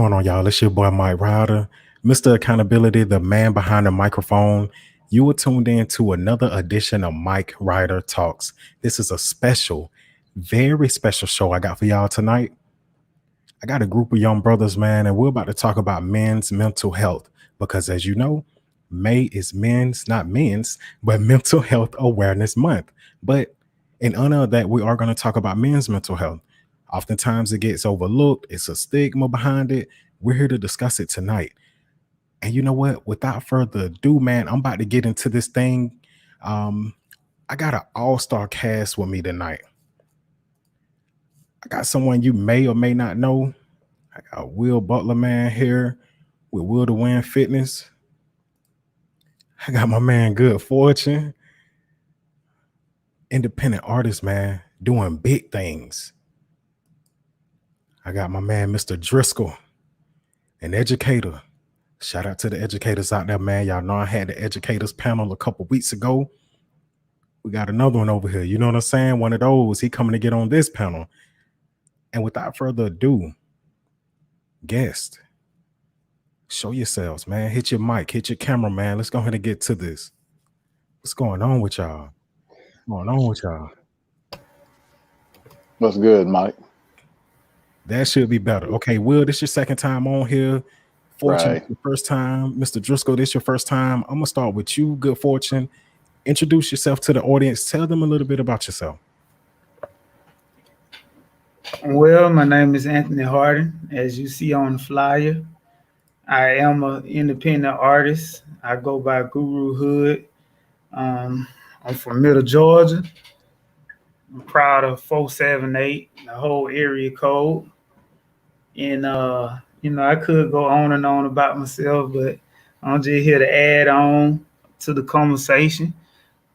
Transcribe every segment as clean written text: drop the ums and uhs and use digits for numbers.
going on, y'all? It's your boy Mike Ryder, Mr. Accountability, the man behind the microphone. You are tuned in to another edition of Mike Ryder Talks. This is a special, very special show I got for y'all tonight. I got a group of young brothers, man, and we're about to talk about men's mental health because, as you know, May is men's, not men's, but Mental Health Awareness Month. But in honor of that, we are going to talk about men's mental health. Oftentimes it gets overlooked, it's a stigma behind it. We're here to discuss it tonight. And you know what? Without further ado, man, I'm about to get into this thing. Um, I got an all-star cast with me tonight. I got someone you may or may not know. I got Will Butler, man, here with Will to Win Fitness. I got my man Good Fortune, independent artist, man, doing big things. I got my man Mr. Driscoll, an educator. Shout out to the educators out there, man. Y'all know I had the educators panel a couple weeks ago. We got another one over here. You know what I'm saying? One of those. He coming to get on this panel. And without further ado, guest, show yourselves, man. Hit your mic, hit your camera, man. Let's go ahead and get to this. What's going on with y'all? What's going on with y'all? What's good, Mike? That should be better. Okay, Will, this your second time on here. Fortune, Right. your first time. Mr. Driscoll, this your first time. I'm gonna start with you, Good Fortune. Introduce yourself to the audience. Tell them a little bit about yourself. Well, my name is Anthony Harden. As you see on the flyer, I am an independent artist. I go by Guru Hood. I'm from Middle Georgia. I'm proud of 478, the whole area code. And I could go on and on about myself, but I'm just here to add on to the conversation.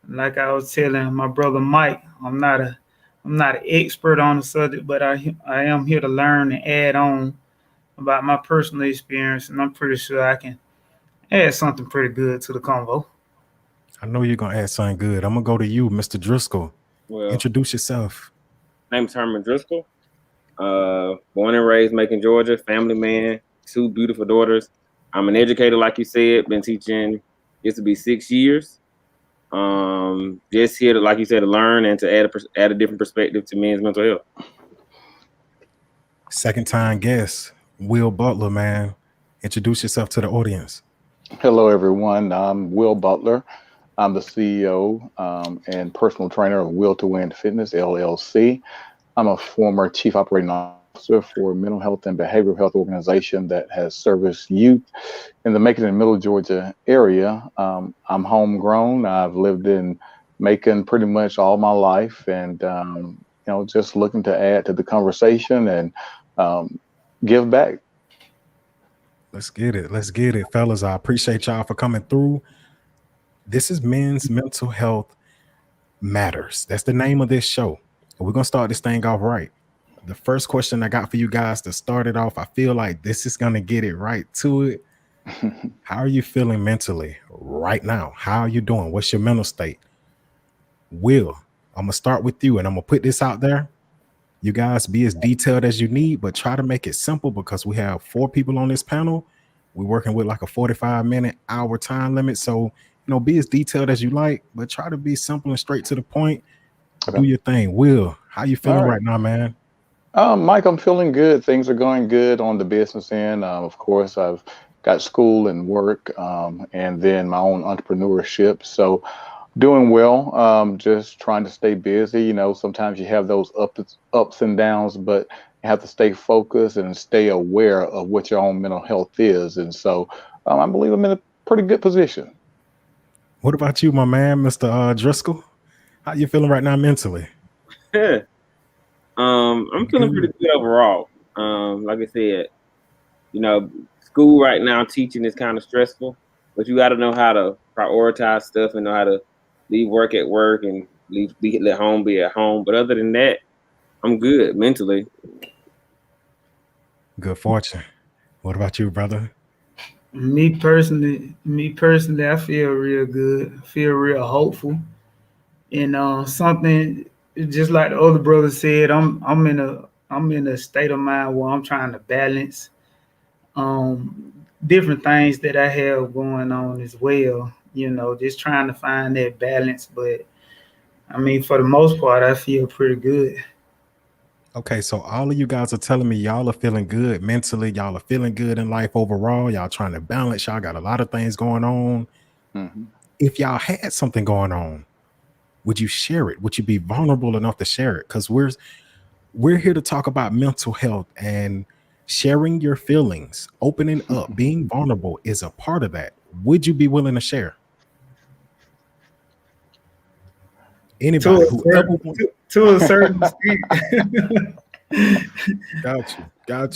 Like I was telling my brother Mike, I'm not an expert on the subject, but I am here to learn and add on about my personal experience, and I'm pretty sure I can add something pretty good to the convo. I know you're gonna add something good. I'm gonna go to you, Mr. Driscoll. Well, Introduce yourself. name's Herman Driscoll. Born and raised Macon, Georgia. Family man, two beautiful daughters. I'm an educator, like you said. Been teaching. This will be 6 years. Just here to, like you said, to learn and to add a different perspective to men's mental health. Second time guest, Will Butler, man. Introduce yourself to the audience. Hello, everyone. I'm Will Butler. I'm the CEO and personal trainer of Will to Win Fitness, LLC. I'm a former chief operating officer for a mental health and behavioral health organization that has serviced youth in the Macon and Middle Georgia area. I'm homegrown. I've lived in Macon pretty much all my life, and just looking to add to the conversation and give back. Let's get it. Let's get it, fellas. I appreciate y'all for coming through. This is Men's Mental Health Matters. That's the name of this show. And we're gonna start this thing off right. The first question I got for you guys to start it off, I feel like this is gonna get it right to it. How are you feeling mentally right now? How are you doing? What's your mental state? Will, I'm gonna start with you and I'm gonna put this out there. You guys be as detailed as you need, but try to make it simple because we have 4 people on this panel. We're working with like a 45-minute hour time limit. So, be as detailed as you like, but try to be simple and straight to the point. Okay. Do your thing. Will, how you feeling right now, man? Mike, I'm feeling good. Things are going good on the business end. Of course, I've got school and work, and then my own entrepreneurship. So doing well, just trying to stay busy. Sometimes you have those ups and downs, but you have to stay focused and stay aware of what your own mental health is. And so I believe I'm in a pretty good position. What about you, my man, Mr. Driscoll? How you feeling right now mentally? Yeah. I'm feeling pretty good overall. Like I said, school right now, teaching is kind of stressful, but you got to know how to prioritize stuff and know how to leave work at work and let home be at home. But other than that, I'm good mentally. Good Fortune. What about you, brother? Me personally, I feel real good. I feel real hopeful. And something just like the other brother said, I'm in a state of mind where I'm trying to balance different things that I have going on as well. Just trying to find that balance. But I mean, for the most part, I feel pretty good. Okay, so all of you guys are telling me y'all are feeling good mentally, y'all are feeling good in life overall, y'all trying to balance, y'all got a lot of things going on. Mm-hmm. If y'all had something going on, would you share it? Would you be vulnerable enough to share it? Because we're here to talk about mental health, and sharing your feelings, opening up, being vulnerable is a part of that. Would you be willing to share? To Anybody, a whoever certain want, to a certain extent. got you.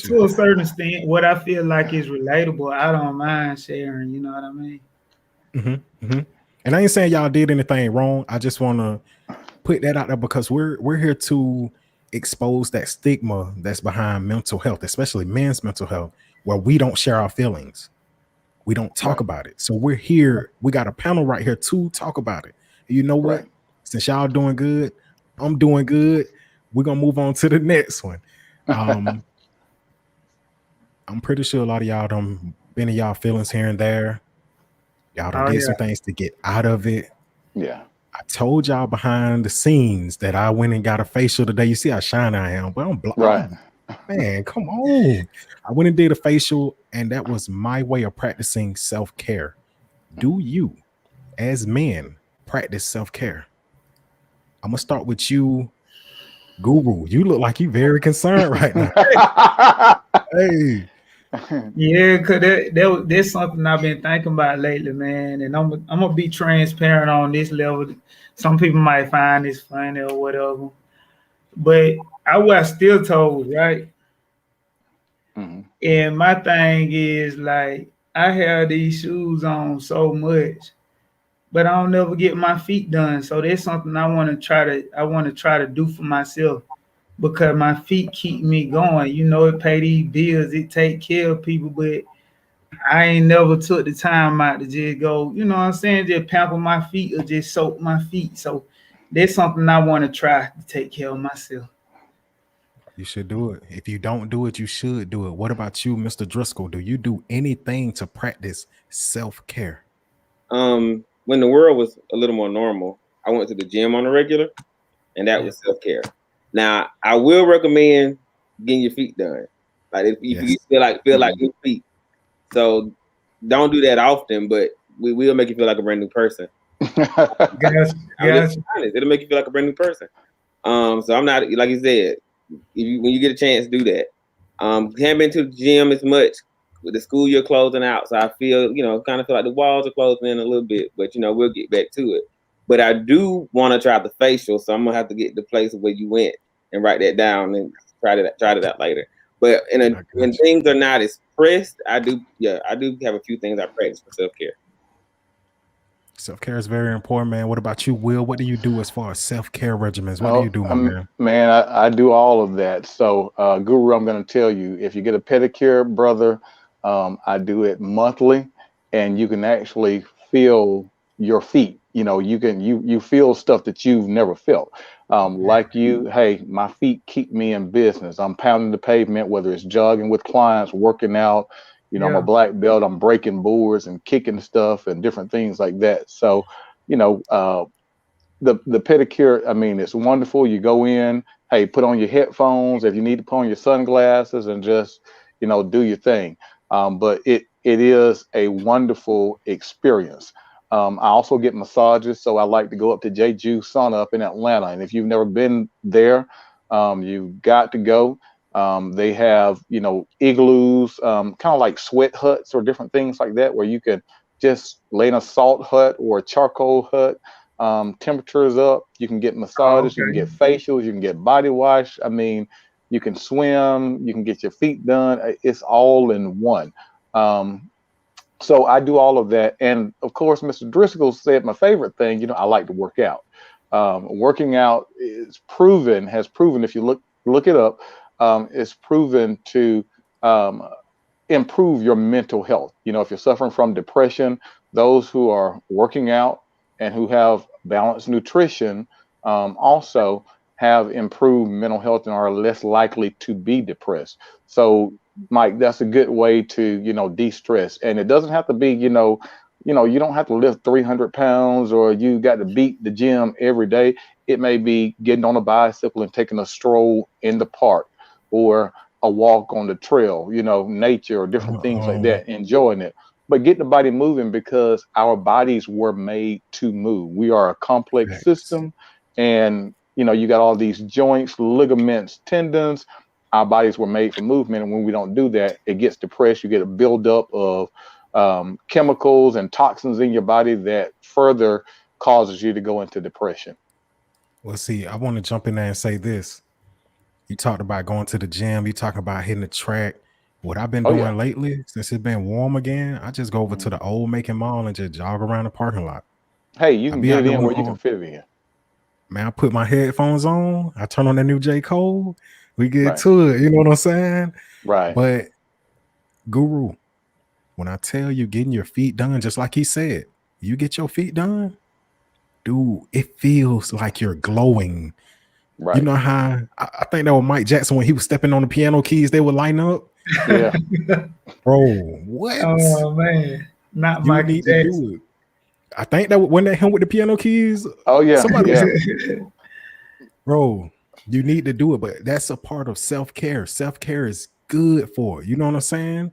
To a certain extent, what I feel like is relatable, I don't mind sharing. You know what I mean? Hmm. Hmm. And I ain't saying y'all did anything wrong. I just want to put that out there because we're here to expose that stigma that's behind mental health, especially men's mental health, where we don't share our feelings. We don't talk Right. about it. So we're here. We got a panel right here to talk about it. And you know what? Right. Since y'all doing good, I'm doing good. We're gonna move on to the next one. Um, I'm pretty sure a lot of y'all done been in y'all feelings here and there. Y'all done Oh did some yeah. things to get out of it. Yeah. I told y'all behind the scenes that I went and got a facial today. You see how shiny I am, but Right. man, come on. I went and did a facial, and that was my way of practicing self-care. Do you, as men, practice self-care? I'm gonna start with you, Guru. You look like you very concerned right now. Hey, Yeah, cause that's something I've been thinking about lately, man. And I'm gonna be transparent on this level. Some people might find this funny or whatever, but I was still told, right? Mhm. And my thing is like I have these shoes on so much, but I don't never get my feet done. So that's something I want to try to do for myself because my feet keep me going. It pay these bills, it take care of people, but I ain't never took the time out to just go, you know what I'm saying, just pamper my feet or just soak my feet. So that's something I want to try to take care of myself. you should do it. If you don't do it, you should do it. What about you, Mr. Driscoll? Do you do anything to practice self-care? When the world was a little more normal, I went to the gym on a regular, and that Yeah. was self-care. Now, I will recommend getting your feet done. Like if you Yes. feel like new feet. So don't do that often, but we will make you feel like a brand new person. Gotcha, I'm just gotcha. honest. It'll make you feel like a brand new person. So I'm not like you said. When you get a chance, do that. Haven't been to the gym as much with the school year closing out, so I feel kind of feel like the walls are closing in a little bit. But we'll get back to it. But I do want to try the facial, so I'm gonna have to get the place where you went and write that down and try it out later. But I got when you. things are not as pressed, I do have a few things I practice for self care. Self-care is very important, man. What about you, Will? What do you do as far as self-care regimens? What do you Oh, do, my man? man, I do all of that. So, Guru, I'm going to tell you, if you get a pedicure, brother, I do it monthly, and you can actually feel your feet. You feel stuff that you've never felt. Like you, hey, my feet keep me in business. I'm pounding the pavement, whether it's jogging with clients, working out. I'm a Yeah. black belt. I'm breaking boards and kicking stuff and different things like that. So, you know, uh, the pedicure, I mean, it's wonderful. You go in, hey, put on your headphones if you need to put on your sunglasses and just, do your thing. But it is a wonderful experience. I also get massages, so I like to go up to J. Juice Sauna up in Atlanta. And if you've never been there, you've got to go. They have, igloos, kind of like sweat huts or different things like that, where you can just lay in a salt hut or a charcoal hut. Temperature is up. You can get Oh, massages, you can okay. get facials, you can get body wash. I mean, you can swim, you can get your feet done. It's all in one. Um, so I do all of that. And of course, Mr. Driscoll said my favorite thing, I like to work out. Working out has proven, if you look it up, it's proven to um, improve your mental health. If you're suffering from depression, those who are working out and who have balanced nutrition also have improved mental health and are less likely to be depressed. So Mike, that's a good way to, de-stress. And it doesn't have to be, you don't have to lift 300 pounds or you got to beat the gym every day. It may be getting on a bicycle and taking a stroll in the park or a walk on the trail, nature or different things like Um, that, enjoying it. But get the body moving because our bodies were made to move. We are a complex facts. system. And, you got all these joints, ligaments, tendons. Our bodies were made for movement. And when we don't do that, it gets depressed. You get a buildup of chemicals and toxins in your body that further causes you to go into depression. Well, see, I want to jump in there and say this. You talked about going to the gym. You talking about hitting the track. What I've been Oh yeah. doing lately, since it's been warm again, I just go over to Mhm. the old Macon Mall and just jog around the parking lot. Hey, you I can be get out it there in with where you can my fit it in. man. I put my headphones on. I turn on that new J. Cole. We get Right. to it. You know what I'm saying? Right. But Guru, when I tell you getting your feet done, just like he said, you get your feet done, dude, it feels like you're glowing. You Right. know how I think that was Mike Jackson when he was stepping on the piano keys, they would line up. Yeah. Bro, what? Oh man, not You Michael need to Jackson. do it. I think that when that him with the piano keys, Oh yeah. somebody was, Yeah. bro, you need to do it, but that's a part of self-care. Self-care is good for it. You know what I'm saying?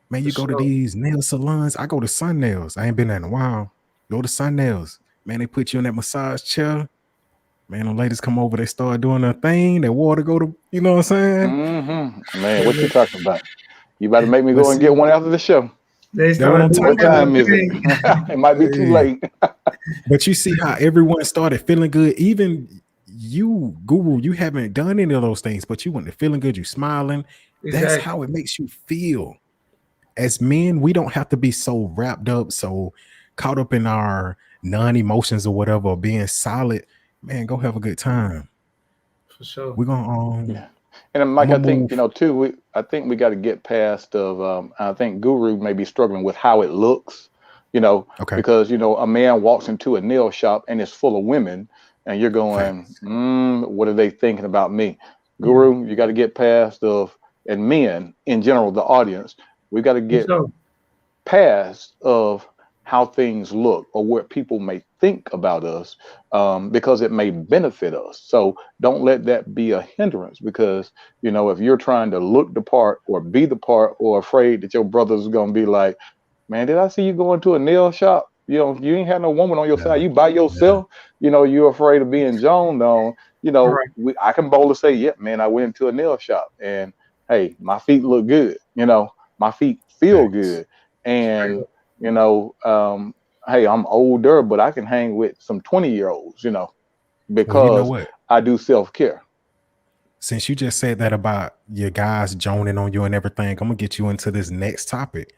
Man, For you go to sure. these nail salons. I go to Sun Nails. I ain't been there in a while. Go to Sun Nails. Man, they put you in that massage chair. Man, the ladies come over, they start doing their thing. That water go to, you know what I'm saying? Man, what you talking about? You about to make me But go and get see, one after the show. They that's what started I'm doing What talking that about. time little is it? thing. It might be too Hey, late. but you see how everyone started feeling good. Even you, Guru, you haven't done any of those things, but you went to feeling good. You smiling. That's Exactly. how it makes you feel. As men, we don't have to be so wrapped up, so caught up in our non-emotions or whatever, or being solid. Man, go have a good time. For sure. We're gonna Yeah. And then, I'm Mike, I gonna think, move. too, I think we got to get past of, I think Guru may be struggling with how it looks, you know, Okay. because, a man walks into a nail shop and it's full of women and you're going, Facts. what are they thinking about me? Yeah. Guru, you got to get past of, and men in general, the audience, we got to For get sure. past of how things look or what people may think about us, because it may benefit us. So don't let that be a hindrance because, if you're trying to look the part or be the part or afraid that your brother's going to be like, man, did I see you going to a nail shop? You ain't had no woman on your Yeah. side. You by Yeah. yourself. You're afraid of being joned on. Right. I can boldly say, yeah, man, I went into a nail shop and hey, my feet look good. My feet feel Facts. good. Straight And up. you know, um, hey, I'm older, but I can hang with some 20-year-olds. Well, you know Because what? I do self care. Since you just said that about your guys joning on you and everything, I'm gonna get you into this next topic.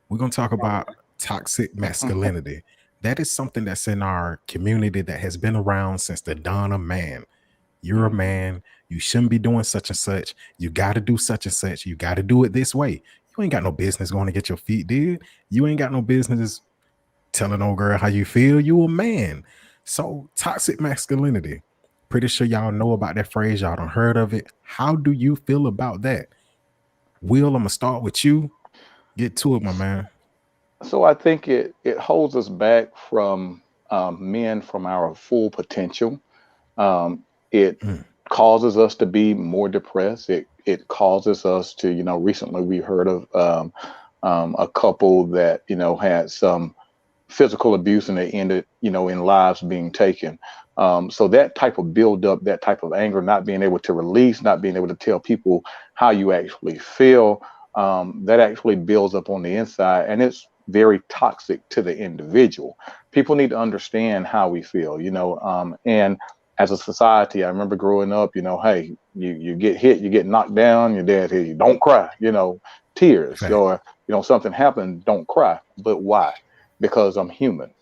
We're gonna talk about toxic masculinity. That is something that's in our community that has been around since the dawn of man. You're a Mhm. man. You shouldn't be doing such and such. You got to do such and such. You got to do it this way. You ain't got no business going to get your feet did. You ain't got no business telling old girl how you feel. You a man. So toxic masculinity. Pretty sure y'all know about that phrase. Y'all done heard of it. How do you feel about that? Will, I'm gonna start with you. Get to it, my man. So I think it holds us back from, men from our full potential. It Mm, causes us to be more depressed. It causes us to, recently we heard of, a couple that had some physical abuse and they ended, in lives being taken. So that type of buildup, that type of anger, not being able to release, not being able to tell people how you actually feel, that actually builds up on the inside and it's very toxic to the individual. People need to understand how we feel, and as a society, I remember growing up, hey, you get hit, you get knocked down, your dad hit you, don't cry, tears, fact. or, something happened, don't cry. But why? Because I'm human.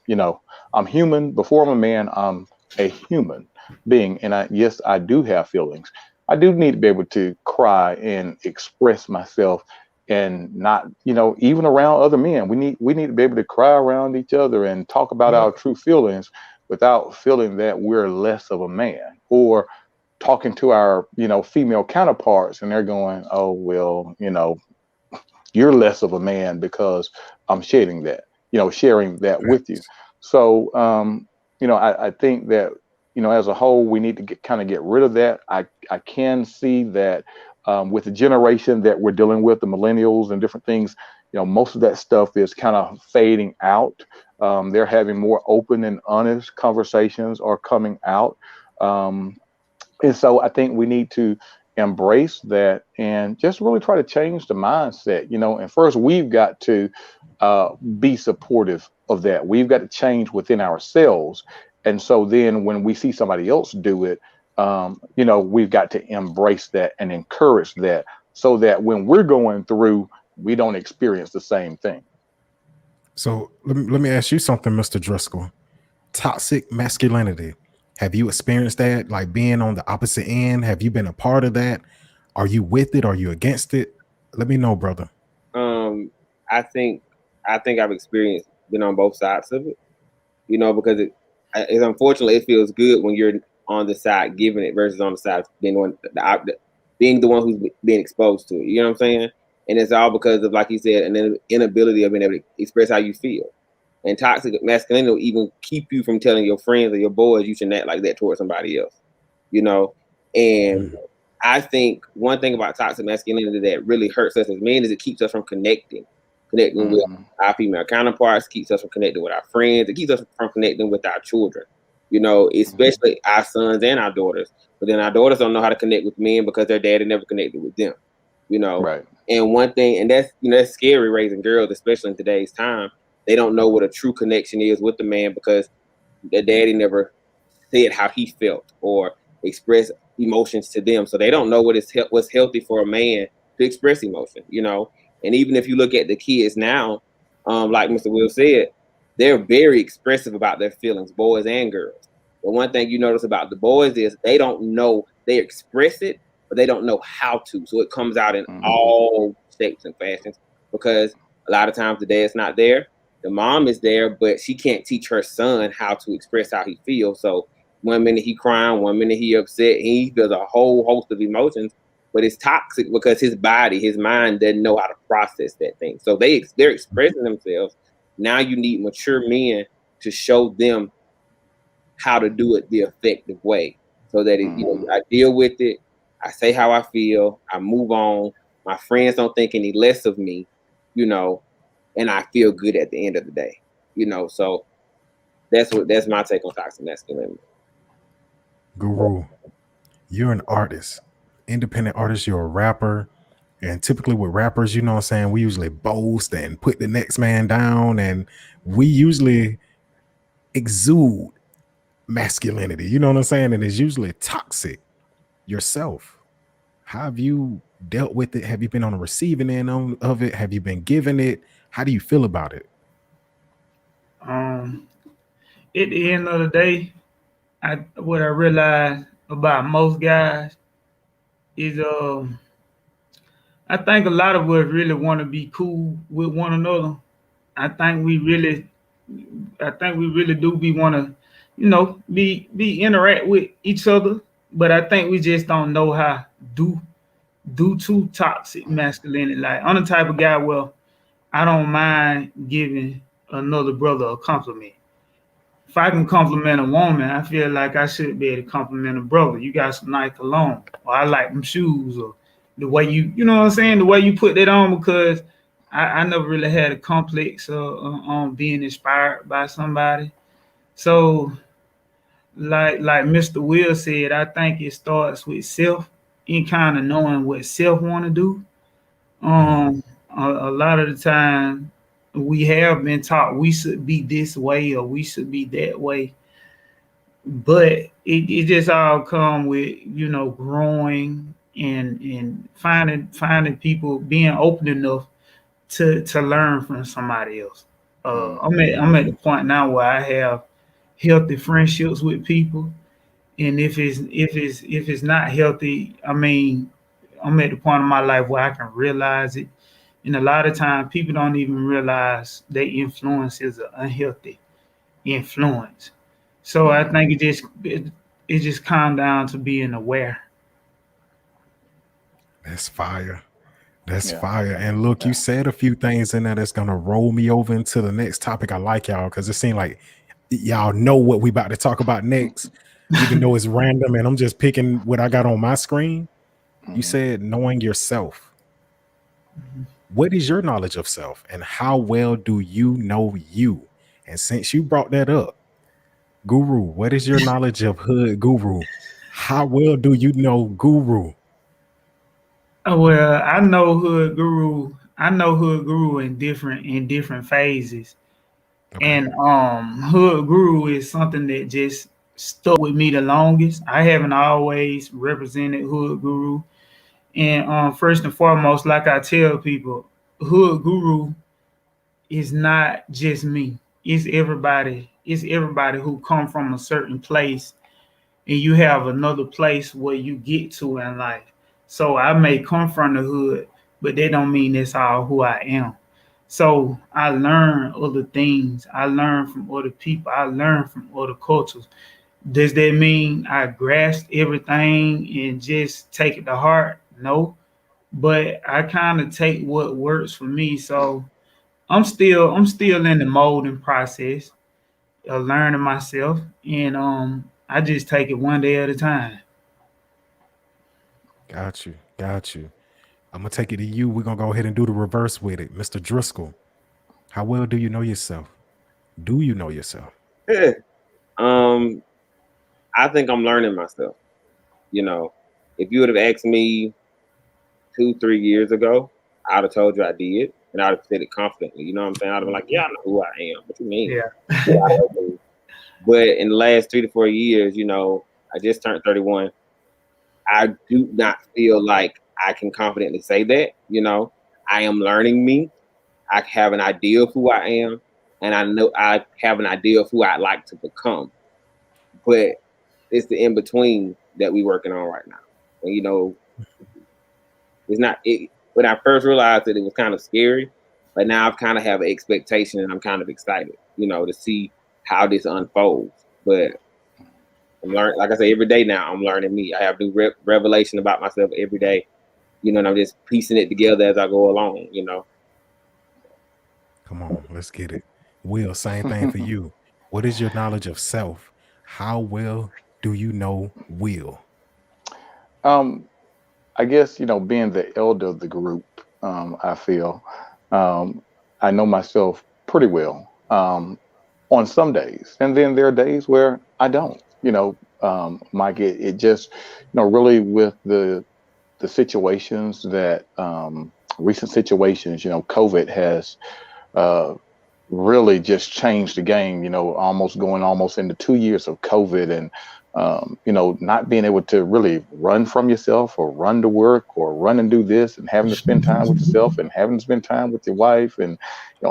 I'm human. Before I'm a man, I'm a human being. And yes, I do have feelings. I do need to be able to cry and express myself and not, even around other men. We need to be able to cry around each other and talk about Yeah. our true feelings without feeling that we're less of a man or talking to our, female counterparts, and they're going, oh, well, you're less of a man because I'm sharing that with you. So, I think that, as a whole, we need to get rid of that. I can see that with the generation that we're dealing with, the millennials and different things, most of that stuff is kind of fading out. They're having more open and honest conversations are coming out. Um, and so I think we need to embrace that and just really try to change the mindset, and first we've got to be supportive of that. We've got to change within ourselves. And so then when we see somebody else do it, we've got to embrace that and encourage that so that when we're going through, we don't experience the same thing. So let me ask you something, Mr. Driscoll. Toxic masculinity. Have you experienced that? Like being on the opposite end? Have you been a part of that? Are you with it? Are you against it? Let me know, brother. I think I've experienced been on both sides of it, because it's unfortunately it feels good when you're on the side giving it versus on the side being the one who's being exposed to it. You know what I'm saying? And it's all because of, like you said, an inability of being able to express how you feel. And toxic masculinity will even keep you from telling your friends or your boys you should act like that towards somebody else. And I think one thing about toxic masculinity that really hurts us as men is it keeps us from connecting with our female counterparts, keeps us from connecting with our friends, it keeps us from connecting with our children, especially our sons and our daughters. But then our daughters don't know how to connect with men because their daddy never connected with them, Right. And one thing, and that's scary raising girls, especially in today's time. They don't know what a true connection is with the man because their daddy never said how he felt or expressed emotions to them. So they don't know what's healthy for a man to express emotion, And even if you look at the kids now, like Mr. Will said, they're very expressive about their feelings, boys and girls. But one thing you notice about the boys is they don't know, they express it, but they don't know how to. So it comes out in all shapes and fashions because a lot of times the dad's not there. The mom is there, but she can't teach her son how to express how he feels. So one minute he crying, one minute he upset, he feels a whole host of emotions, but it's toxic because his body, his mind doesn't know how to process that thing. So they're expressing themselves. Now you need mature men to show them how to do it the effective way so that I deal with it. I say how I feel. I move on. My friends don't think any less of me, and I feel good at the end of the day, So that's my take on toxic masculinity. Guru, you're an artist, independent artist. You're a rapper, and typically with rappers, you know what I'm saying, we usually boast and put the next man down, and we usually exude masculinity. You know what I'm saying, and it's usually toxic. Yourself, how have you dealt with it? Have you been on the receiving end of it? Have you been given it? How do you feel about it? At the end of the day, what I realize about most guys is I think a lot of us really want to be cool with one another. I think we really do be want to, be interact with each other. But I think we just don't know how due to toxic masculinity. Like I'm the type of guy, well, I don't mind giving another brother a compliment. If I can compliment a woman, I feel like I should be able to compliment a brother. You got some nice cologne, or I like them shoes, or the way you know what I'm saying, the way you put that on, because I never really had a complex on being inspired by somebody. So, like Mr. Will said, I think it starts with self and kind of knowing what self want to do. A lot of the time we have been taught we should be this way or we should be that way, but it just all come with growing and finding people being open enough to learn from somebody else. I'm at the point now where I have healthy friendships with people, and if it's not healthy, I mean, I'm at the point in my life where I can realize it. And a lot of times people don't even realize their influence is an unhealthy influence. So I think it it just come down to being aware. That's fire. That's Yeah. fire. And look, you Yeah. said a few things in there that's gonna roll me over into the next topic. I like y'all because it seemed like y'all know what we about to talk about next, even though it's random and I'm just picking what I got on my screen. You Mhm. said knowing yourself. What is your knowledge of self and how well do you know you? And since you brought that up, Guru, what is your knowledge of Hood Guru? How well do you know Guru? Well, I know Hood Guru. I know Hood Guru in different phases, Okay. and Hood Guru is something that just stuck with me the longest. I haven't always represented Hood Guru, and first and foremost, like I tell people, Hood Guru is not just me. It's everybody. It's everybody who come from a certain place and you have another place where you get to in life. So I may come from the hood, but that don't mean that's all who I am. So I learn other things. I learn from other people. I learn from other cultures. Does that mean I grasp everything and just take it to heart? No. But I kind of take what works for me. So I'm still in the molding process of learning myself, and I just take it one day at a time. Got you. Got you. I'm gonna take it to you. We're gonna go ahead and do the reverse with it. Mr. Driscoll, how well do you know yourself? Do you know yourself? um, I think I'm learning myself. You know, if you would have asked me 2, 3 years ago, I'd have told you I did, and I'd have said it confidently. You know what I'm saying? I'd have been like, "Yeah, I know who I am." What you mean? Yeah. Yeah, I know who. But in the last 3 to 4 years, I just turned 31. I do not feel like I can confidently say that. I am learning me. I have an idea of who I am, and I know I have an idea of who I'd like to become. But it's the in between that we working on right now. And it's not it. When I first realized it was kind of scary, but now I've kind of have an expectation, and I'm kind of excited, to see how this unfolds. But I'm learning, like I say, every day now I'm learning me. I have new revelation about myself every day, and I'm just piecing it together as I go along. Come on, let's get it. Will, same thing for you. What is your knowledge of self? How well do you know Will? um, I guess, being the elder of the group, I feel um, I know myself pretty well on some days. And then there are days where I don't, Mike, it just, really with the situations that recent situations, COVID has uh, really just changed the game, almost going almost into 2 years of COVID and, not being able to really run from yourself or run to work or run and do this and having to spend time with yourself and having to spend time with your wife and,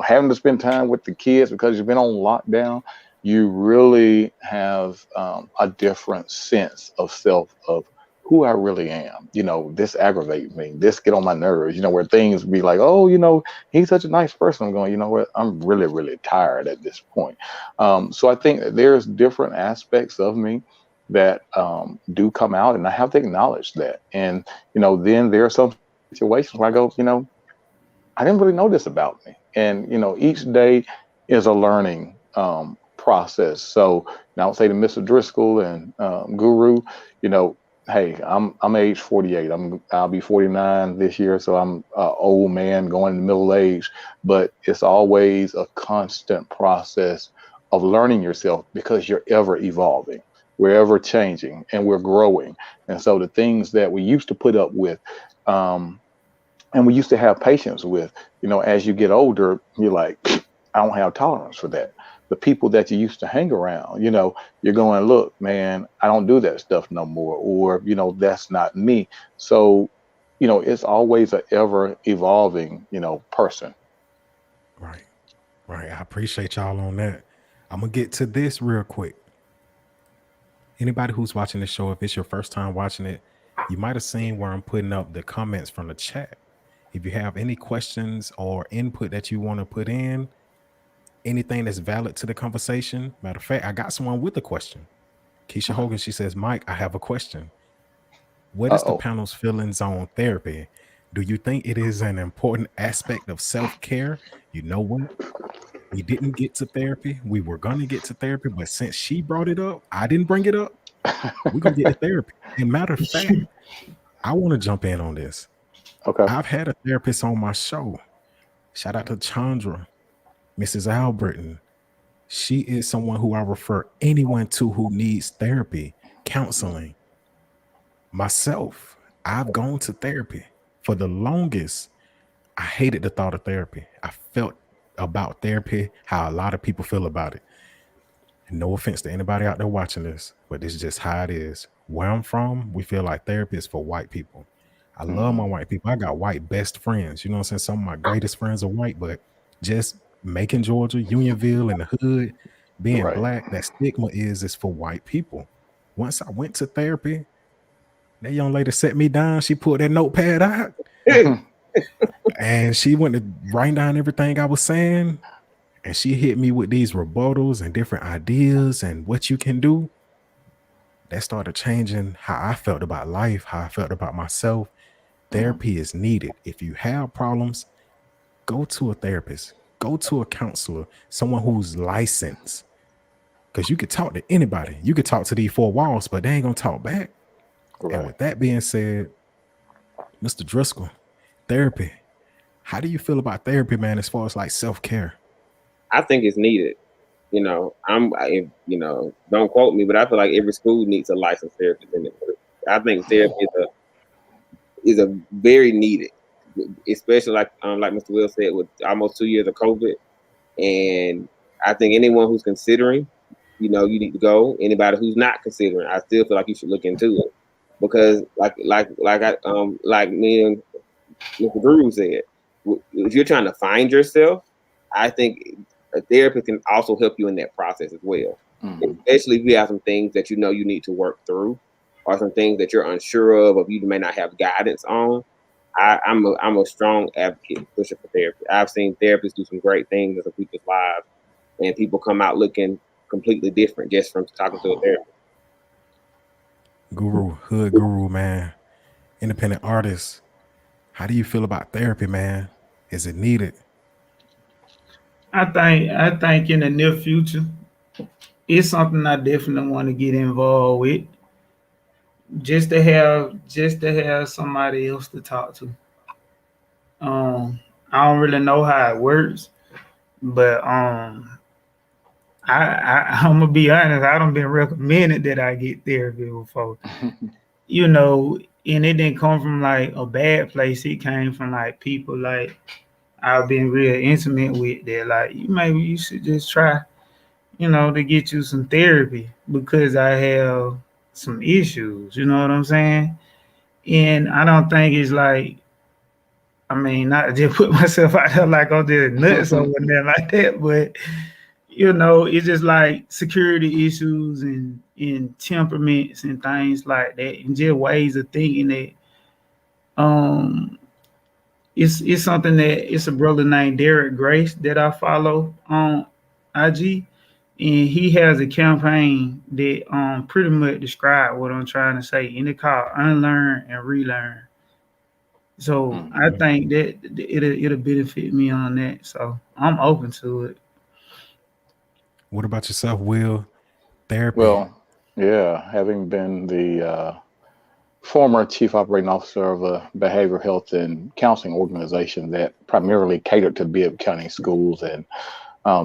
having to spend time with the kids because you've been on lockdown. You really have a different sense of self, of who I really am. This aggravates me. This get on my nerves, where things be like, oh, he's such a nice person. I'm going, you know what? I'm really, really tired at this point. So I think that there's different aspects of me that do come out, and I have to acknowledge that. And then there are some situations where I go, I didn't really know this about me. And each day is a learning process. So now I'll say to Mr. Driscoll and Guru, you know, hey, I'm age 48. I'll be 49 this year, so I'm old man going into middle age. But it's always a constant process of learning yourself because you're ever evolving. We're ever changing and we're growing. And so the things that we used to put up with, um, and we used to have patience with, as you get older, you're like, I don't have tolerance for that. The people that you used to hang around, you're going, look, man, I don't do that stuff no more, or that's not me. So it's always a ever evolving person. Right, right. I appreciate y'all on that. I'm gonna get to this real quick. Anybody who's watching the show, if it's your first time watching it, you might have seen where I'm putting up the comments from the chat. If you have any questions or input that you want to put in, anything that's valid to the conversation. Matter of fact, I got someone with a question. Keisha Hogan, she says, Mike, I have a question. What is the Uh-oh. panel's feelings on therapy? Do you think it is an important aspect of self-care? You know what? We didn't get to therapy. We were gonna get to therapy, but since she brought it up, I didn't bring it up. We're gonna get to therapy. And matter of fact, I want to jump in on this. Okay. I've had a therapist on my show. Shout out to Chandra, Mrs. Albritton. She is someone who I refer anyone to who needs therapy, counseling. Myself, I've gone to therapy. For the longest, I hated the thought of therapy. I felt about therapy how a lot of people feel about it. And no offense to anybody out there watching this, but this is just how it is. Where I'm from, we feel like therapy is for white people. I love my white people. I got white best friends. You know what I'm saying? Some of my greatest friends are white, but just Macon, Georgia, Unionville, in the hood, being Right. black, that stigma is for white people. Once I went to therapy, that young lady set me down. She pulled that notepad out and she went to write down everything I was saying. And she hit me with these rebuttals and different ideas and what you can do. That started changing how I felt about life, how I felt about myself. Therapy is needed. If you have problems, go to a therapist, go to a counselor, someone who's licensed. Because you could talk to anybody. You could talk to these four walls, but they ain't gonna talk back. And Right. with that being said, Mr. Driscoll, therapy. How do you feel about therapy, man, as far as like self-care? I think it's needed. Don't quote me, but I feel like every school needs a licensed therapist in it. I think therapy is a very needed, especially like Mr. Will said, with almost 2 years of COVID. And I think anyone who's considering, you need to go. Anybody who's not considering, I still feel like you should look into it, because like me and Mr. Guru said, if you're trying to find yourself, I think a therapist can also help you in that process as well. Especially if you have some things that you need to work through, or some things that you're unsure of, or you may not have guidance on. I'm a strong advocate pusher for therapy. I've seen therapists do some great things in people's lives, and people come out looking completely different just from talking to a therapist. Guru, hood guru, man, independent artist. How do you feel about therapy, man? Is it needed? I think in the near future, it's something I definitely want to get involved with. Just to have somebody else to talk to. I don't really know how it works, but I'm gonna be honest. I don't been recommended that I get therapy before, and it didn't come from like a bad place. It came from like people like I've been real intimate with that. Like maybe you should just try, to get you some therapy because I have some issues. You know what I'm saying? And I don't think it's like, I mean, not to just put myself out there like I'm just nuts or nothing like that, but it's just like security issues and temperaments and things like that, and just ways of thinking that um it's something that it's a brother named Derek Grace that I follow on IG, and he has a campaign that pretty much describe what I'm trying to say, and it called Unlearn and Relearn. So I think that it'll benefit me on that. So I'm open to it. What about yourself, Will? Therapy. Well, yeah, having been the former chief operating officer of a behavioral health and counseling organization that primarily catered to Bibb County schools, and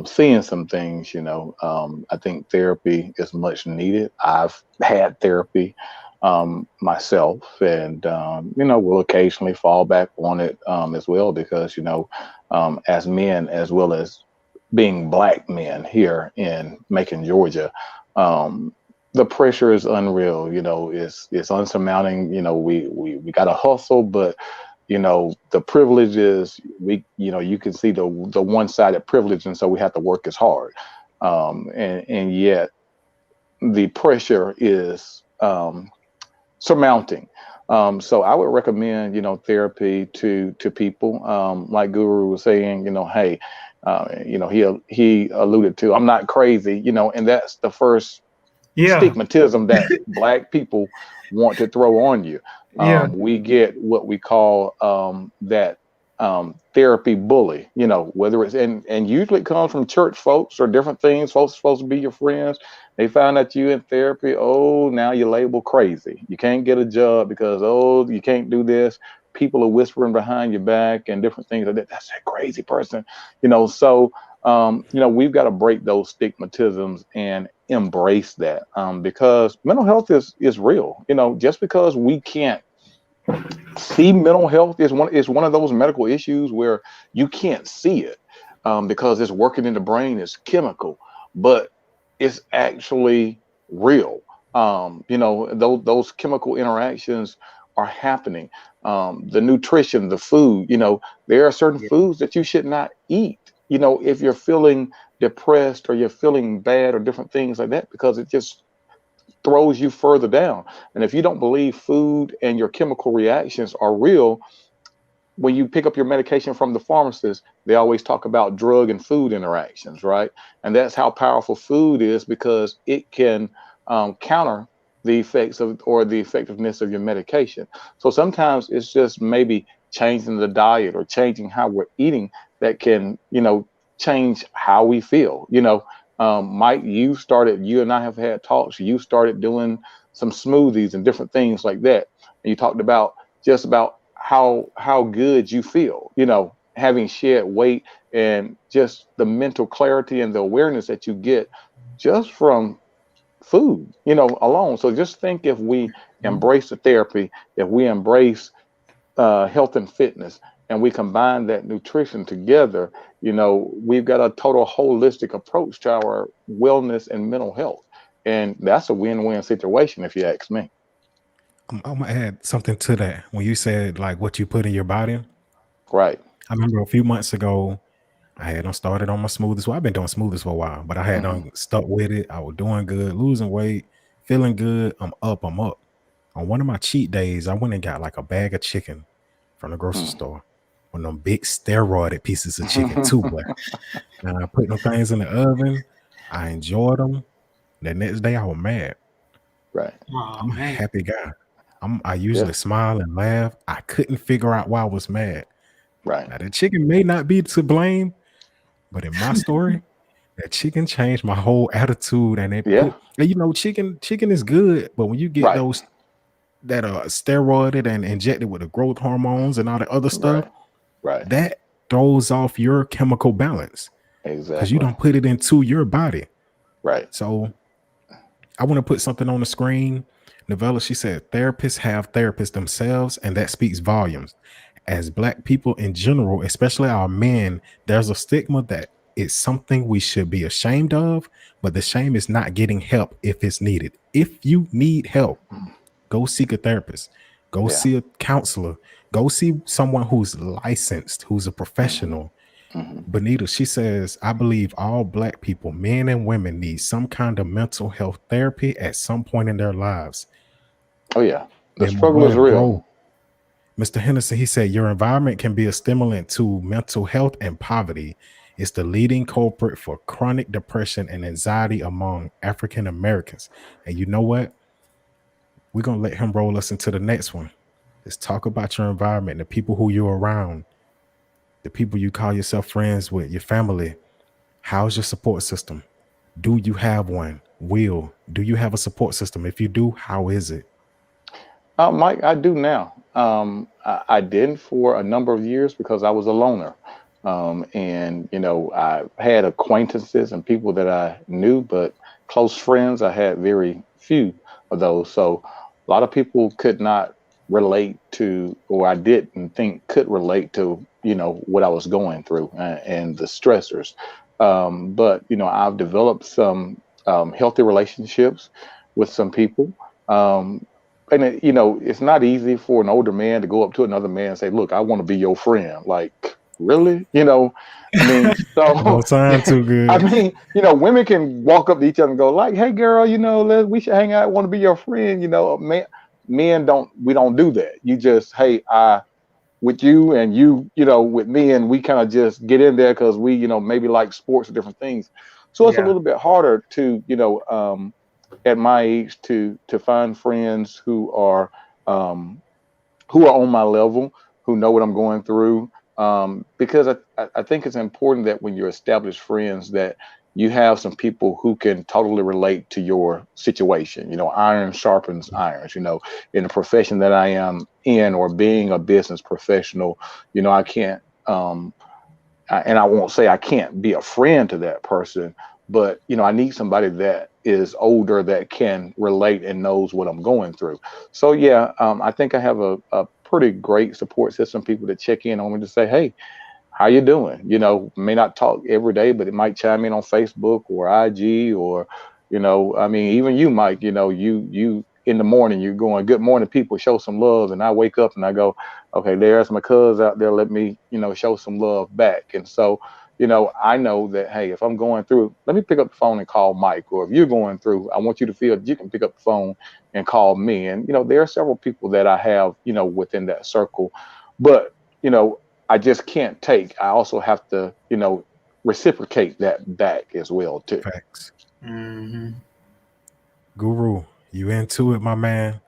seeing some things, I think therapy is much needed. I've had therapy myself, and we'll occasionally fall back on it as well, because as men, as well as being Black men here in Macon, Georgia, the pressure is unreal. It's unsurmounting. We got to hustle, but the privilege is you can see the one-sided privilege, and so we have to work as hard, and yet the pressure is surmounting. So I would recommend therapy to people, like Guru was saying. Hey, he alluded to, I'm not crazy, and that's the first Yeah, stigmatism that Black people want to throw on you. yeah, We get what we call that therapy bully, whether it's and usually it comes from church folks or different things. Folks are supposed to be your friends. They find out you in therapy. Oh, now you're labeled crazy. You can't get a job because, oh, you can't do this. People are whispering behind your back and different things like that. That's a crazy person, So we've got to break those stigmatisms and embrace that, because mental health is real. Just because we can't see mental health is one of those medical issues where you can't see it, because it's working in the brain, it's chemical, but it's actually real. Those chemical interactions are happening. The nutrition, the food, there are certain Yeah. foods that you should not eat, if you're feeling depressed or you're feeling bad or different things like that, because it just throws you further down. And if you don't believe food and your chemical reactions are real, when you pick up your medication from the pharmacist, they always talk about drug and food interactions, right? And that's how powerful food is, because it can counter the effects of or the effectiveness of your medication. So sometimes it's just maybe changing the diet or changing how we're eating that can, change how we feel. Mike, you and I have had talks. You started doing some smoothies and different things like that. And you talked about just about how good you feel, having shed weight and just the mental clarity and the awareness that you get just from food, alone. So just think, if we embrace the therapy, if we embrace health and fitness, and we combine that nutrition together, we've got a total holistic approach to our wellness and mental health. And that's a win-win situation, if you ask me. I'm gonna add something to that. When you said like what you put in your body, Right. I remember a few months ago I had started on my smoothies. Well, I've been doing smoothies for a while, but I had Hmm. stuck with it. I was doing good, losing weight, feeling good. I'm up. I'm up. On one of my cheat days, I went and got like a bag of chicken from the grocery store. One of them big steroided pieces of chicken too, boy. And I put them things in the oven. I enjoyed them. The next day, I was mad. Right. oh I'm a man, happy guy. I Yeah. usually smile and laugh. I couldn't figure out why I was mad. Right. Now the chicken may not be to blame, but in my story, that chicken changed my whole attitude, and Yeah. chicken is good, but when you get Right. those that are steroided and injected with the growth hormones and all the other stuff, Right. Right. that throws off your chemical balance because you Exactly. don't put it into your body. Right. So I want to put something on the screen. Novella, she said, therapists have therapists themselves, and that speaks volumes. As Black people in general, especially our men, there's a stigma that it's something we should be ashamed of, but the shame is not getting help if it's needed. If you need help, go seek a therapist, go Yeah. see a counselor, go see someone who's licensed, who's a Hmm. professional. Hmm. Benita, she says, I believe all Black people, men and women, need some kind of mental health therapy at some point in their lives. Oh yeah. The Then, struggle is well, real. bro, Mr. Henderson, he said, your environment can be a stimulant to mental health and poverty. It's the leading culprit for chronic depression and anxiety among African Americans. And you know what? We're going to let him roll us into the next one. Let's talk about your environment, the people who you're around, the people you call yourself friends with, your family. How's your support system? Do you have one? Do you have a support system? If you do, how is it? Mike, I do now. I didn't for a number of years because I was a loner. And, I had acquaintances and people that I knew, but close friends, I had very few of those. So a lot of people could not relate to, or I didn't think could relate to, what I was going through, and the stressors. But, I've developed some healthy relationships with some people. Um, and it's not easy for an older man to go up to another man and say, "Look, I want to be your friend." Like, really? I mean, so Don't sound too I good. mean, women can walk up to each other and go like, "Hey, girl, we should hang out. I want to be your friend." Men don't. We don't do that. You just, hey, I with you and you, with me, and we kind of just get in there because we, maybe like sports or different things. So it's a yeah, little bit harder to, at my age to find friends um, who are on my level, who know what I'm going through. Because I think it's important that when you establish friends that you have some people who can totally relate to your situation. You know, iron sharpens irons. You know, in the profession that I am in, or being a business professional, you know, I can't. And I won't say I can't be a friend to that person, but you know, I need somebody that is older that can relate and knows what I'm going through. So yeah, I think I have a pretty great support system, people that check in on me to say, hey, how you doing? You know, may not talk every day, but it might chime in on Facebook or IG, or, you know, I mean, even you, Mike, you know, you in the morning, you're going, good morning, people, show some love. And I wake up and I go, okay, there's my cuz out there. Let me, you know, show some love back. And so, you know, I know that, hey, if I'm going through, let me pick up the phone and call Mike. Or if you're going through, I want you to feel that you can pick up the phone and call me. And, you know, there are several people that I have, you know, within that circle. But, you know, I just can't take. I also have to, you know, reciprocate that back as well too. Facts. Hmm. Guru, you into it, my man?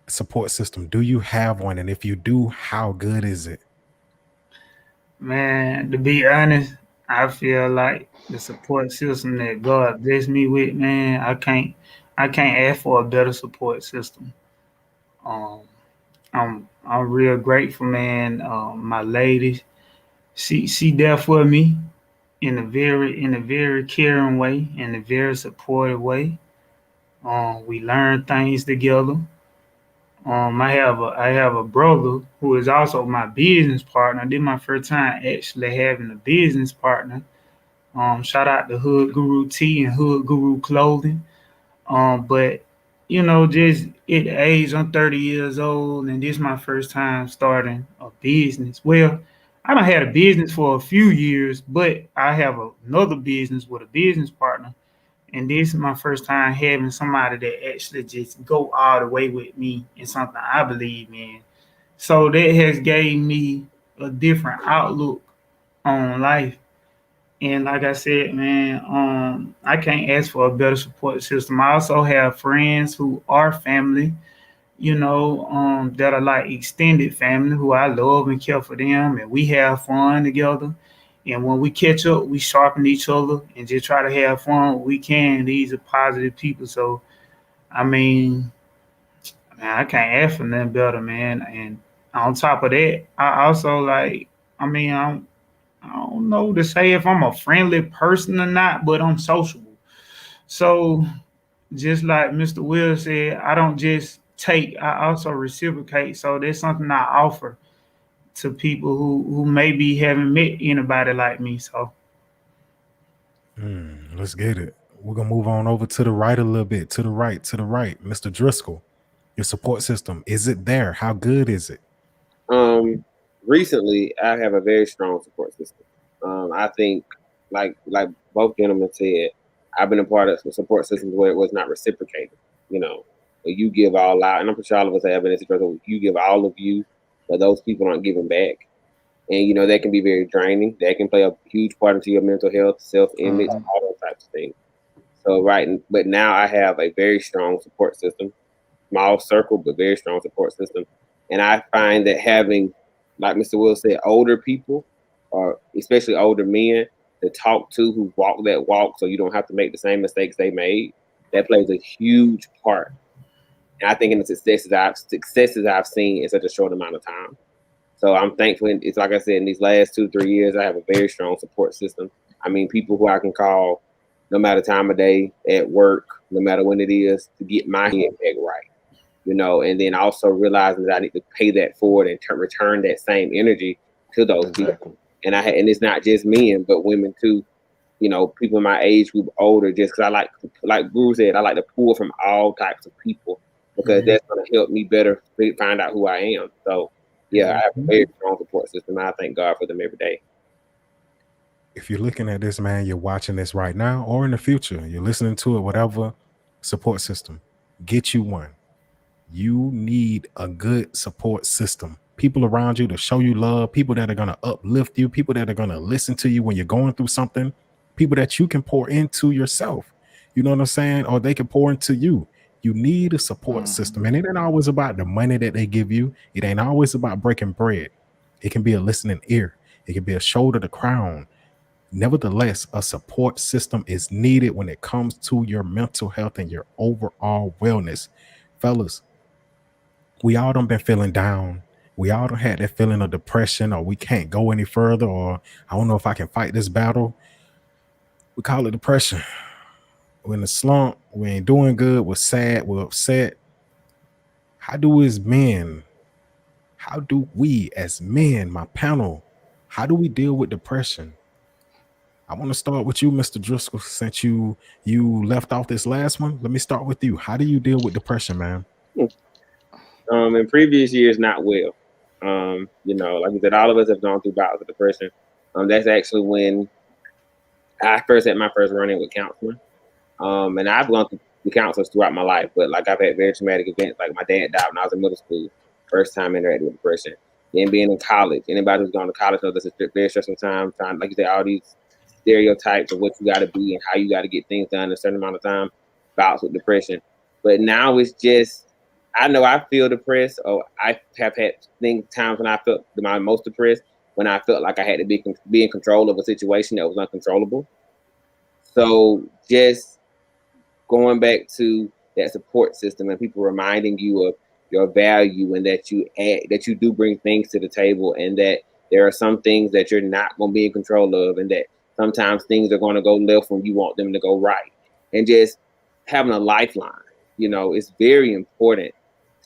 Support system. Do you have one? And if you do, how good is it? Man, to be honest, I feel like the support system that God blessed me with, man, I can't ask for a better support system. Um, I'm real grateful, man. My lady, she there for me in a very caring way, in a very supportive way. We learn things together. I have a brother who is also my business partner. This is my first time actually having a business partner. Shout out to Hood Guru T and Hood Guru Clothing. But just at the age I'm 30 years old, and this is my first time starting a business. Well, I done had a business for a few years, but I have another business with a business partner, and this is my first time having somebody that actually just go all the way with me in something I believe in. So that has gave me a different outlook on life. And like I said, man, I can't ask for a better support system. I also have friends who are family, that are like extended family who I love and care for them, and we have fun together. And when we catch up, we sharpen each other and just try to have fun when we can. These are positive people. So, I mean, man, I can't ask for nothing better, man. And on top of that, I also like, I mean, I don't know to say if I'm a friendly person or not, but I'm sociable. So just like Mr. Will said, I don't just take, I also reciprocate. So that's something I offer to people who maybe haven't met anybody like me. So Let's get it. We're gonna move on over to the right a little bit. To the right, to the right. Mr. Driscoll, your support system. Is it there? How good is it? Um, Recently, I have a very strong support system. I think, like both gentlemen said, I've been a part of some support systems where it was not reciprocated. You know, where you give all out, and I'm pretty sure all of us have been in a situation where you give all of you, but those people aren't giving back, and that can be very draining. That can play a huge part into your mental health, self-image, Mhm. all those types of things. So but now I have a very strong support system, small circle, but very strong support system. And I find that having, like Mr. Will said, older people, or especially older men, to talk to who walk that walk, so you don't have to make the same mistakes they made. That plays a huge part. And I think in the successes I've seen in such a short amount of time. So I'm thankful. It's like I said, in these last 2 3 years, I have a very strong support system. I mean, people who I can call no matter time of day, at work, no matter when it is, to get my head back right. And then also realizing that I need to pay that forward and return that same energy to those people. Exactly. And it's not just men, but women too. People in my age group, older, just because like Guru said, I like to pull from all types of people because mhm, that's going to help me better find out who I am. So, yeah, I have a mhm. very strong support system. And I thank God for them every day. If you're looking at this, man, you're watching this right now or in the future, you're listening to it, whatever support system, get you one. You need a good support system. People around you to show you love, people that are going to uplift you, people that are going to listen to you when you're going through something, people that you can pour into yourself. You know what I'm saying? Or they can pour into you. You need a support system. And it ain't always about the money that they give you. It ain't always about breaking bread. It can be a listening ear. It can be a shoulder to cry on. Nevertheless, a support system is needed when it comes to your mental health and your overall wellness. Fellas, we all done been feeling down. We all done had that feeling of depression, or we can't go any further, or I don't know if I can fight this battle. We call it depression. We're in a slump. We ain't doing good. We're sad. We're upset. How do we as men, how do we as men, my panel, how do we deal with depression? I want to start with you, Mr. Driscoll, since you left off this last one. Let me start with you. How do you deal with depression, man? In previous years, not well. Like you said, all of us have gone through bouts of depression. That's actually when I first had my first run-in with counseling. And I've gone through the counselors throughout my life, but like I've had very traumatic events. Like my dad died when I was in middle school, first time interacting with depression. Then being in college, anybody who's gone to college knows it's a very stressful time. Like you said, all these stereotypes of what you got to be and how you got to get things done in a certain amount of time, bouts with depression. But now it's just, I know I feel depressed, or I have had times when I felt my most depressed, when I felt like I had to be in control of a situation that was uncontrollable. So just going back to that support system and people reminding you of your value, and that you do bring things to the table, and that there are some things that you're not going to be in control of, and that sometimes things are going to go left when you want them to go right. And just having a lifeline, it's very important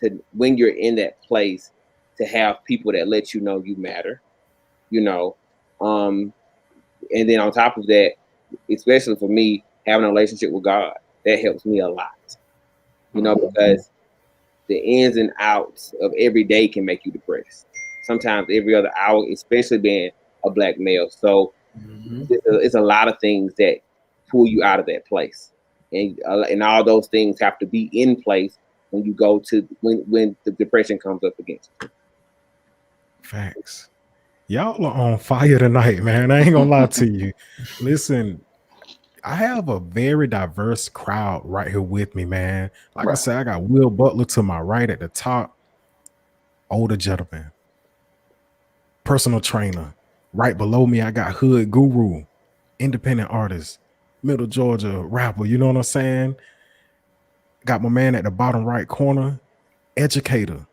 to, when you're in that place, to have people that let you know you matter, and then on top of that, especially for me, having a relationship with God, that helps me a lot, because the ins and outs of every day can make you depressed. Sometimes every other hour, especially being a Black male. So it's a lot of things that pull you out of that place, and all those things have to be in place when you go to when the depression comes up against you. Facts. Y'all are on fire tonight, man. I ain't gonna lie to you. Listen, I have a very diverse crowd right here with me, man. Like I said, I got Will Butler to my right at the top, older gentleman, personal trainer. Right below me, I got Hood Guru, independent artist, Middle Georgia rapper. You know what I'm saying? Got my man at the bottom right corner, educator,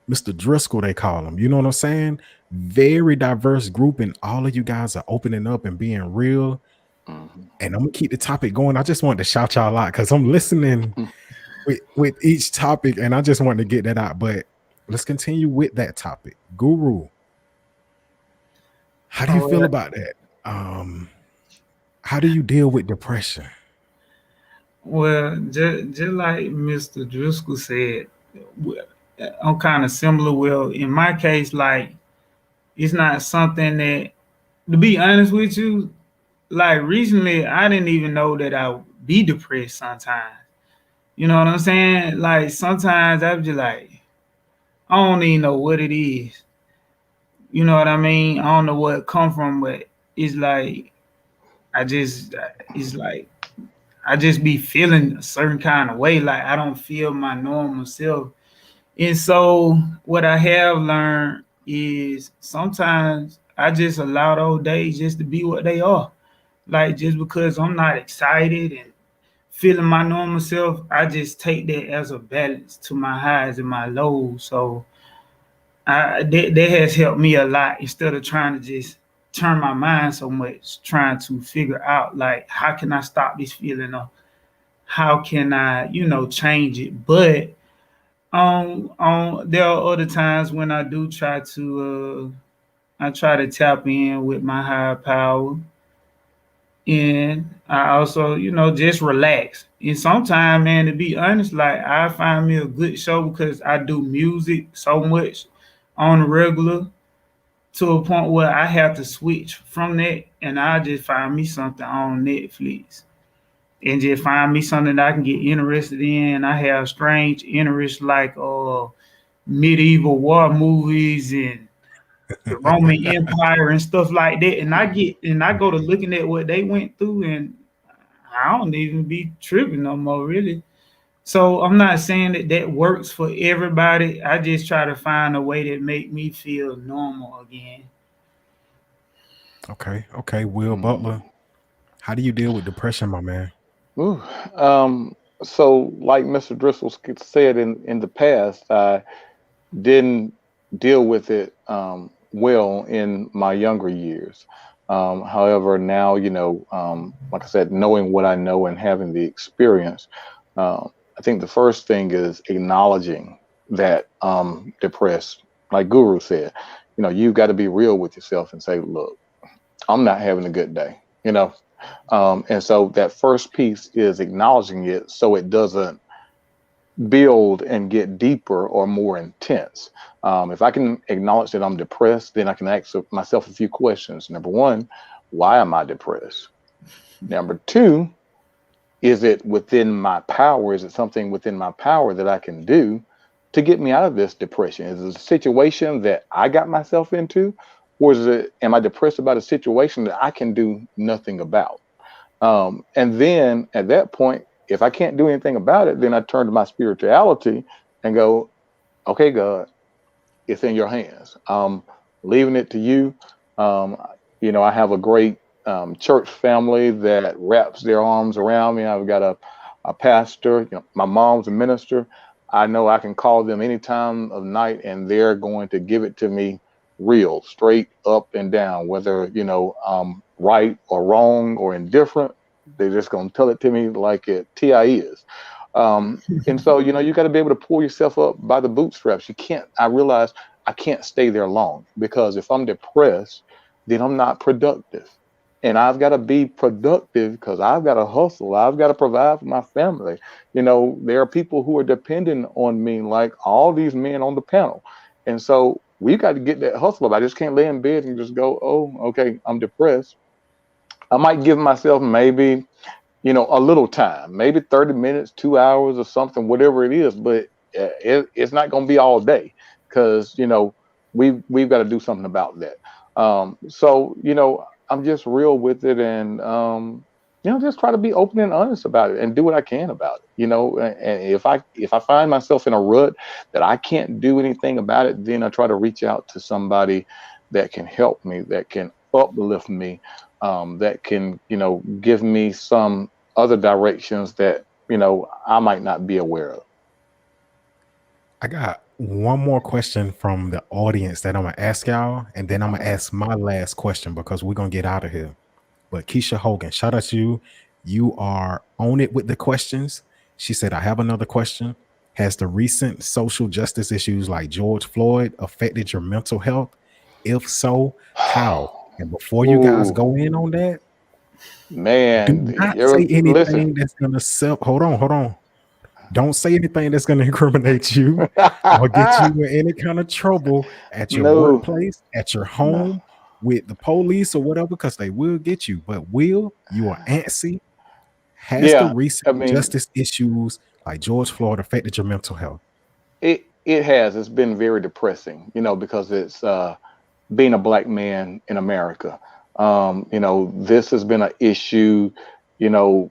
Mr. Driscoll, they call him. You know what I'm saying? Very diverse group, and all of you guys are opening up and being real. And I'm gonna keep the topic going. I just want to shout y'all out because I'm listening with each topic, and I just want to get that out. But let's continue with that topic. Guru, how do you feel about that? How do you deal with depression? Well, just like Mr. Driscoll said, I'm kind of similar. Well, in my case, like, it's not something that, to be honest with you, like recently, I didn't even know that I would be depressed sometimes. You know what I'm saying? Like sometimes I'm just like, I don't even know what it is. You know what I mean? I don't know where it come from, but it's like I just it's like I just be feeling a certain kind of way. Like I don't feel my normal self. And so what I have learned is sometimes I just allow those days just to be what they are. Like just because I'm not excited and feeling my normal self, I just take that as a balance to my highs and my lows. So that has helped me a lot instead of trying to just turn my mind so much, trying to figure out like how can I stop this feeling or how can I, change it. But there are other times when I do try to I try to tap in with my higher power, and I also, just relax. And sometimes, man, to be honest, like I find me a good show because I do music so much on the regular to a point where I have to switch from that, and I just find me something on Netflix and just find me something that I can get interested in. I have strange interests like medieval war movies and the Roman Empire and stuff like that. And I go to looking at what they went through, and I don't even be tripping no more, really. So I'm not saying that that works for everybody. I just try to find a way that make me feel normal again. Okay, okay. Will Butler, how do you deal with depression, my man? Ooh. Um, so, like Mr. Driscoll said in the past, I didn't deal with it well in my younger years. However, now, like I said, knowing what I know and having the experience, I think the first thing is acknowledging that depressed. Like Guru said, you've got to be real with yourself and say, look, I'm not having a good day. And so that first piece is acknowledging it so it doesn't build and get deeper or more intense. If I can acknowledge that I'm depressed, then I can ask myself a few questions. Number one, why am I depressed? Number two, is it within my power? Is it something within my power that I can do to get me out of this depression? Is it a situation that I got myself into? Or am I depressed about a situation that I can do nothing about? And then at that point, if I can't do anything about it, then I turn to my spirituality and go, okay, God, it's in your hands. Leaving it to you. Um, I have a great church family that wraps their arms around me. I've got a pastor. My mom's a minister. I know I can call them any time of night, and they're going to give it to me real, straight up and down, whether right or wrong or indifferent. They're just going to tell it to me like it TI is. And so, you got to be able to pull yourself up by the bootstraps. You can't, I realize I can't stay there long because if I'm depressed, then I'm not productive. And I've got to be productive because I've got to hustle. I've got to provide for my family. There are people who are dependent on me, like all these men on the panel. And so we got to get that hustle up. I just can't lay in bed and just go, oh, okay, I'm depressed. I might give myself maybe a little time, maybe 30 minutes, 2 hours or something, whatever it is, but it's not going to be all day because, we've got to do something about that. So, I'm just real with it and, just try to be open and honest about it and do what I can about it, and if I find myself in a rut that I can't do anything about it, then I try to reach out to somebody that can help me, that can uplift me, that can, give me some other directions that, I might not be aware of. I got one more question from the audience that I'm gonna ask y'all, and then I'm gonna ask my last question because we're gonna get out of here. But Keisha Hogan, shout out to you. You are on it with the questions. She said, I have another question. Has the recent social justice issues like George Floyd affected your mental health? If so, how? And before you guys Ooh, go in on that, do man, not say listen. anything that's gonna self. Hold on. Don't say anything that's going to incriminate you or get you in any kind of trouble at your No, workplace, at your no. home, with the police or whatever, because they will get you. But Will, you are antsy. Has the Yeah, recent I mean, justice issues like George Floyd affected your mental health? it has. It's been very depressing, because it's being a black man in America. This has been an issue, you know,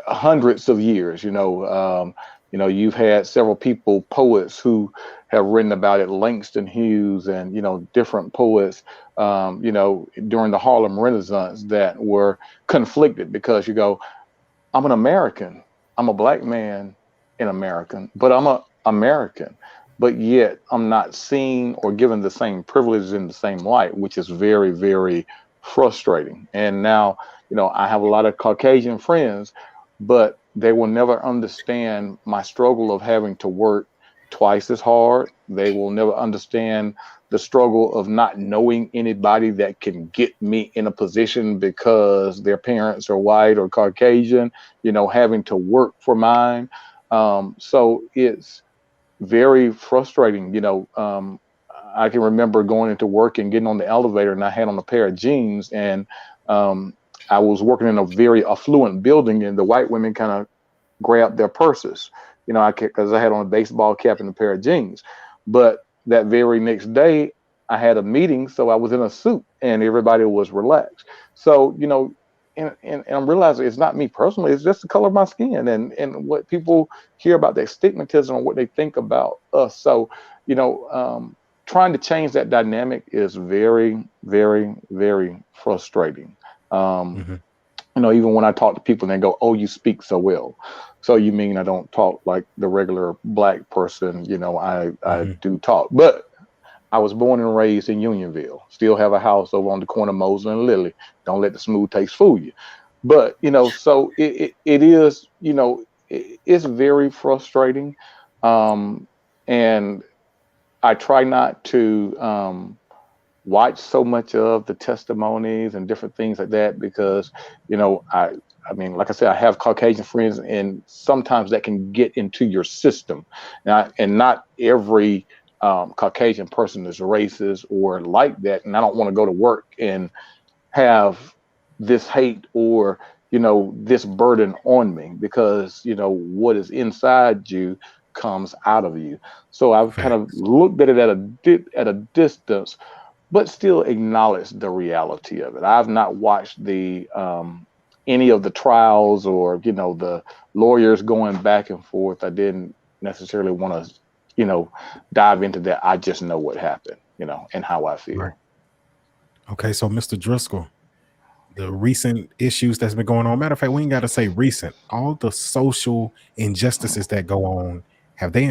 hundreds of years. You've had several people, poets, who have written about it. Langston Hughes and different poets. During the Harlem Renaissance that were conflicted because you go, I'm an American. I'm a black man in American, but I'm a American. But yet I'm not seen or given the same privileges in the same light, which is very, very frustrating. And now, I have a lot of Caucasian friends, but they will never understand my struggle of having to work twice as hard. They will never understand the struggle of not knowing anybody that can get me in a position because their parents are white or Caucasian, having to work for mine. So it's very frustrating. I can remember going into work and getting on the elevator and I had on a pair of jeans and I was working in a very affluent building and the white women kind of grabbed their purses, because I had on a baseball cap and a pair of jeans. But that very next day, I had a meeting, so I was in a suit and everybody was relaxed. So, and I'm realizing it's not me personally, it's just the color of my skin and what people hear about that stigmatism and what they think about us. So, trying to change that dynamic is very, very, very frustrating. Um, Mm-hmm. Even when I talk to people and they go, "Oh, you speak so well." So you mean I don't talk like the regular black person? I Mm-hmm. do talk, but I was born and raised in Unionville. Still have a house over on the corner of Mosley and Lily. Don't let the smooth taste fool you. But so it is. It's very frustrating, and I try not to watch so much of the testimonies and different things like that because I mean, like I said, I have Caucasian friends, and sometimes that can get into your system. And not every Caucasian person is racist or like that. And I don't want to go to work and have this hate or this burden on me because what is inside you comes out of you. So I've kind of Facts. looked at it at a distance, but still acknowledge the reality of it. I've not watched the any of the trials or the lawyers going back and forth. I didn't necessarily want to dive into that. I just know what happened, and how I Right. feel. Okay, so Mr. Driscoll, the recent issues that's been going on. Matter of fact, we ain't got to say recent. All the social injustices that go on, have they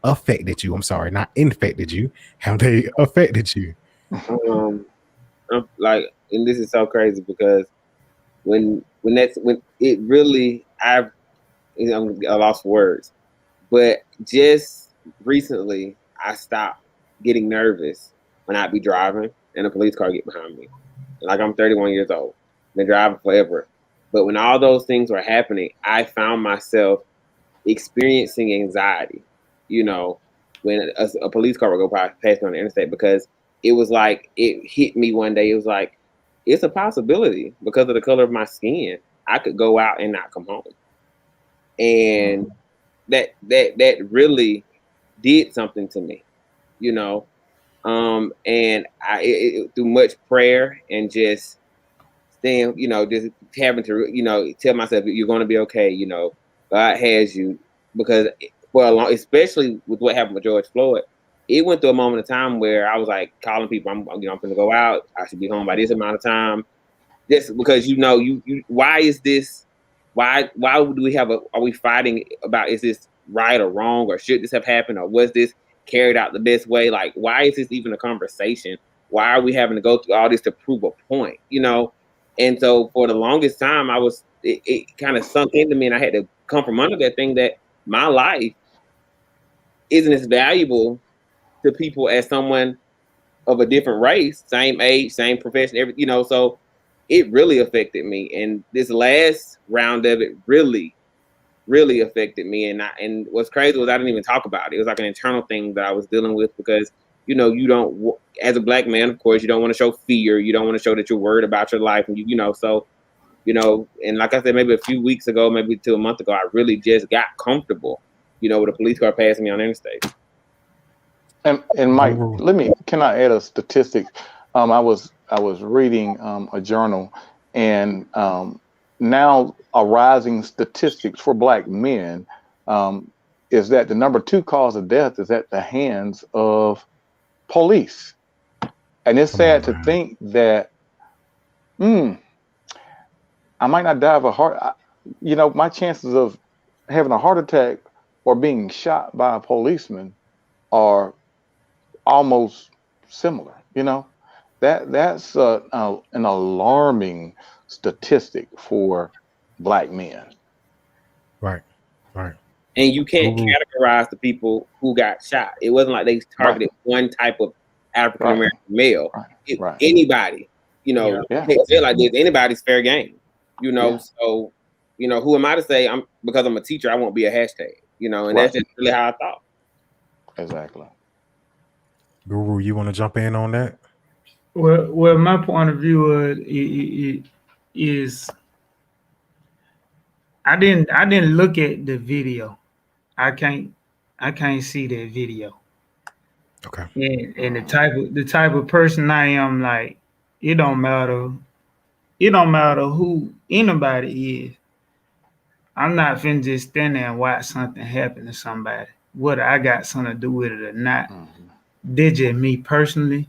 affected you? I'm sorry, not infected you. Have they affected you? Um, I'm like, and this is so crazy because when it really, I'm I lost words, but just recently I stopped getting nervous when I'd be driving and a police car get behind me. Like, I'm 31 years old, been driving forever, but when all those things were happening, I found myself experiencing anxiety. You know, when a police car would go past me on the interstate, because it was like it hit me one day. It was like, it's a possibility because of the color of my skin, I could go out and not come home, and that really did something to me. You know, and through much prayer and just staying, just having to, tell myself you're going to be okay. God has you, because for a long, especially with what happened with George Floyd, it went through a moment of time where I was like calling people, I'm going to go out. I should be home by this amount of time. Just because why is this? Why do we have are we fighting about, is this right or wrong, or should this have happened, or was this carried out the best way? Like, why is this even a conversation? Why are we having to go through all this to prove a point? And so for the longest time, it kind of sunk into me, and I had to come from under that thing that my life isn't as valuable to people as someone of a different race, same age, same profession, so it really affected me. And this last round of it really, really affected me. And what's crazy was I didn't even talk about it. It was like an internal thing that I was dealing with, because you don't, as a black man, of course, you don't want to show fear. You don't want to show that you're worried about your life, and and like I said, maybe a few weeks ago, maybe to a month ago, I really just got comfortable, with a police car passing me on the interstate. And Mike, can I add a statistic? I was reading a journal, and now a rising statistics for black men is that the number 2 cause of death is at the hands of police. And it's Come on, sad to man. think that I might not die of a heart. My chances of having a heart attack or being shot by a policeman are almost similar. That's an alarming statistic for black men. Right, right. And you can't Guru. categorize the people who got shot. It wasn't like they targeted one type of African American male. Right. Anybody, Yeah. they feel like this. Anybody's fair game. Yeah. So who am I to say because I'm a teacher, I won't be a hashtag. And that's just really how I thought. Exactly. Guru, you want to jump in on that? Well, my point of view is I didn't look at the video. I can't see that video. Okay. And the type of person I am, like, it don't matter it don't matter who anybody is. I'm not finna just stand there and watch something happen to somebody. Whether I got something to do with it or not. Mhm. That's just me personally.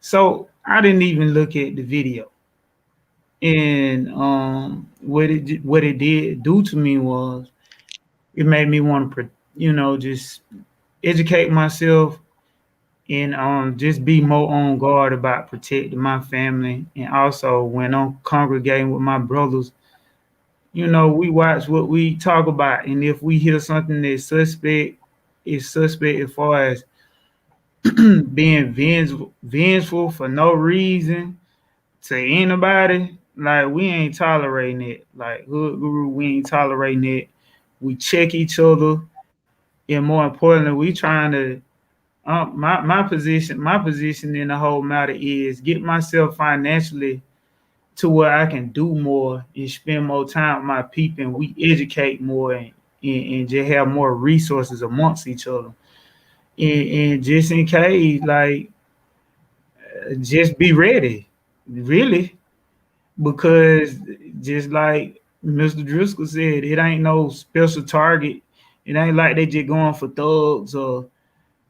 So I didn't even look at the video. And what it did do to me was it made me want to just educate myself and just be more on guard about protecting my family. And also when I'm congregating with my brothers, we watch what we talk about, and if we hear something that's suspect, it's suspect as far as being vengeful for no reason to anybody. Like, we ain't tolerating it. Like, Hood Guru, we ain't tolerating it. We check each other, and more importantly, we trying to. My position in the whole matter is get myself financially to where I can do more and spend more time with my people, and we educate more and just have more resources amongst each other. And just in case, like, just be ready, really, because just like Mr. Driscoll said, it ain't no special target. It ain't like they just going for thugs or,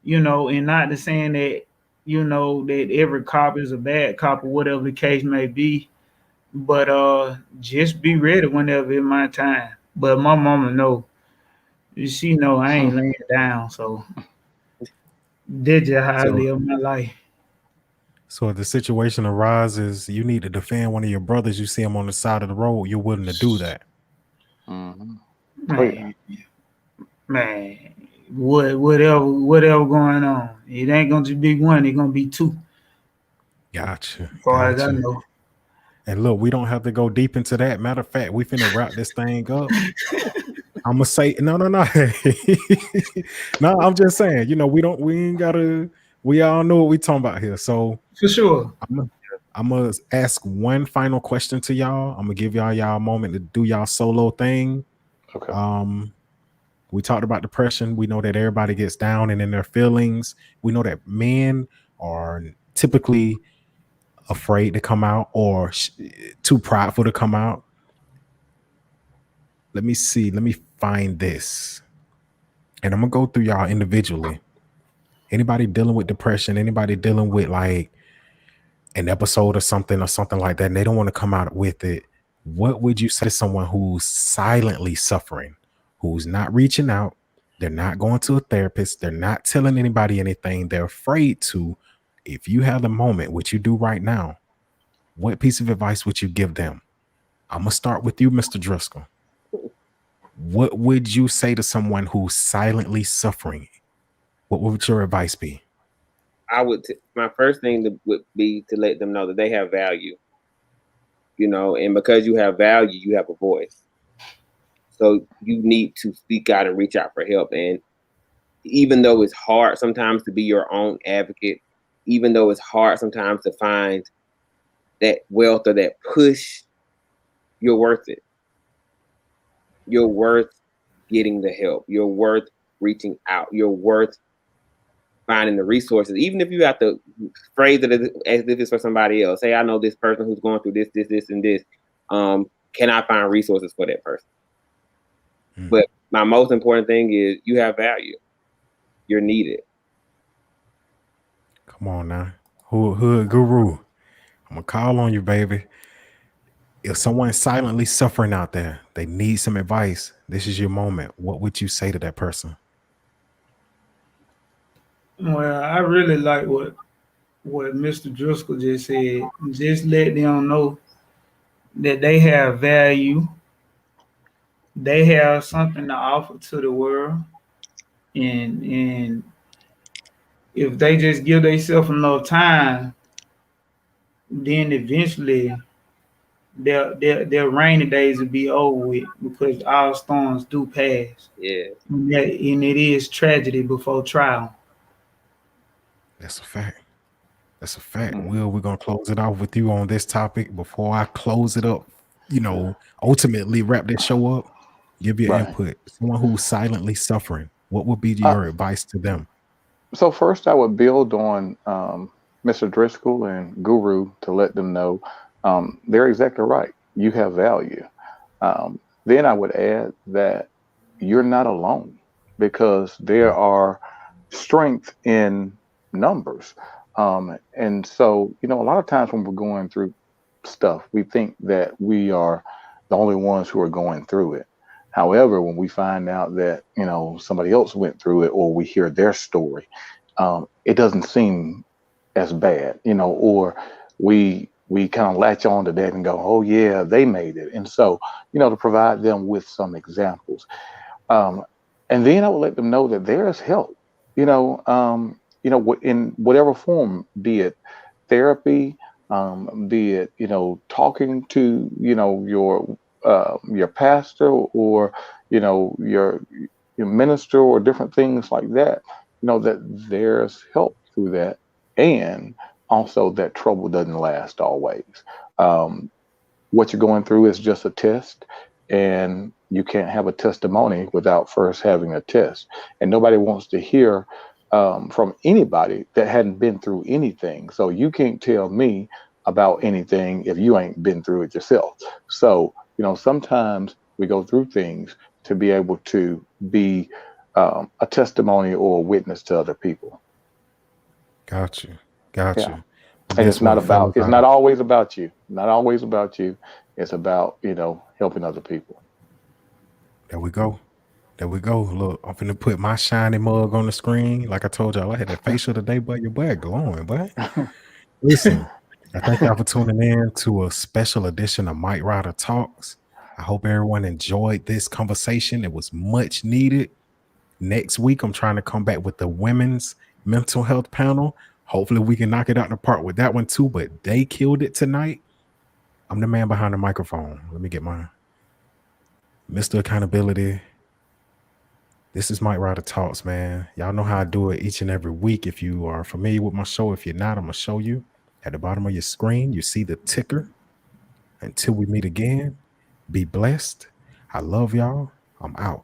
and not the saying that, that every cop is a bad cop or whatever the case may be. But just be ready whenever in my time. But my mama know. She know I ain't laying down, so that's just how I So, live my life. so if the situation arises, you need to defend one of your brothers. You see him on the side of the road. You're willing to do that. Mhm. Oh yeah. Man, man, whatever going on. It ain't gonna just be one, it's gonna be two, Gotcha, as far as I gotcha. know. And look, we don't have to go deep into that. Matter of fact, we finna wrap this thing up. I'm gonna say no, no, no. No, I'm just saying. We ain't gotta. We all know what we talking about here. So For sure. I'm gonna ask one final question to y'all. I'm gonna give y'all a moment to do y'all solo thing. Okay. We talked about depression. We know that everybody gets down and in their feelings. We know that men are typically afraid to come out or too prideful to come out. Let me see. Let me find this. And I'm gonna go through y'all individually. Anybody dealing with depression, anybody dealing with like an episode or something like that, and they don't want to come out with it, what would you say to someone who's silently suffering, who's not reaching out? They're not going to a therapist. They're not telling anybody anything. They're afraid to. If you have the moment, which you do right now, what piece of advice would you give them? I'm going to start with you, Mr. Driscoll. What would you say to someone who's silently suffering? What would your advice be? My first thing would be to let them know that they have value, and because you have value, you have a voice. So you need to speak out and reach out for help. And even though it's hard sometimes to be your own advocate, even though it's hard sometimes to find that wealth or that push, you're worth it. You're worth getting the help. You're worth reaching out. You're worth finding the resources. Even if you have to phrase it as if it's for somebody else. Say, I know this person who's going through this, and this. Can I find resources for that person? But my most important thing is you have value. You're needed. Come on now. Hood Guru. I'm going to call on you, baby. If someone's silently suffering out there, they need some advice. This is your moment. What would you say to that person? Well, I really like what Mr. Driscoll just said. Just let them know that they have value. They have something to offer to the world, and if they just give themselves enough time, then eventually their rainy days will be over with, because all storms do pass. Yeah. And it is tragedy before trial. That's a fact. That's a fact. Will, we're going to close it off with you on this topic. Before I close it up, ultimately wrap this show up, give your Right. input. Someone who's silently suffering, what would be your advice to them? So first, I would build on Mr. Driscoll and Guru to let them know They're exactly right. You have value. Then I would add that you're not alone because there Mm. are strength in numbers. And so, a lot of times when we're going through stuff, we think that we are the only ones who are going through it. However, when we find out that, somebody else went through it or we hear their story, it doesn't seem as bad, or we kind of latch on to that and go, oh yeah, they made it. And so, to provide them with some examples. Um, and then I would let them know that there is help, in whatever form, be it therapy, be it, talking to, your pastor or, your minister or different things like that, that there's help through that. And also that trouble doesn't last always. Um, what you're going through is just a test, and you can't have a testimony without first having a test. And nobody wants to hear from anybody that hadn't been through anything. So you can't tell me about anything if you ain't been through it yourself. So, sometimes we go through things to be able to be a testimony or a witness to other people. Got you. Got Yeah. you. Well, And guess what, fellas? it's not always about you. Not always about you. It's about, helping other people. There we go. There we go. Look, I'm finna put my shiny mug on the screen. Like I told y'all, I had that facial today, but your boy glowing, but listen, I thank y'all for tuning in to a special edition of Mike Ryder Talks. I hope everyone enjoyed this conversation. It was much needed. Next week, I'm trying to come back with the women's mental health panel. Hopefully, we can knock it out in the park with that one too, but they killed it tonight. I'm the man behind the microphone. Let me get my Mr. Accountability. This is Mike Ryder Talks, man. Y'all know how I do it each and every week. If you are familiar with my show, if you're not, I'm going to show you. At the bottom of your screen, you see the ticker. Until we meet again, be blessed. I love y'all. I'm out.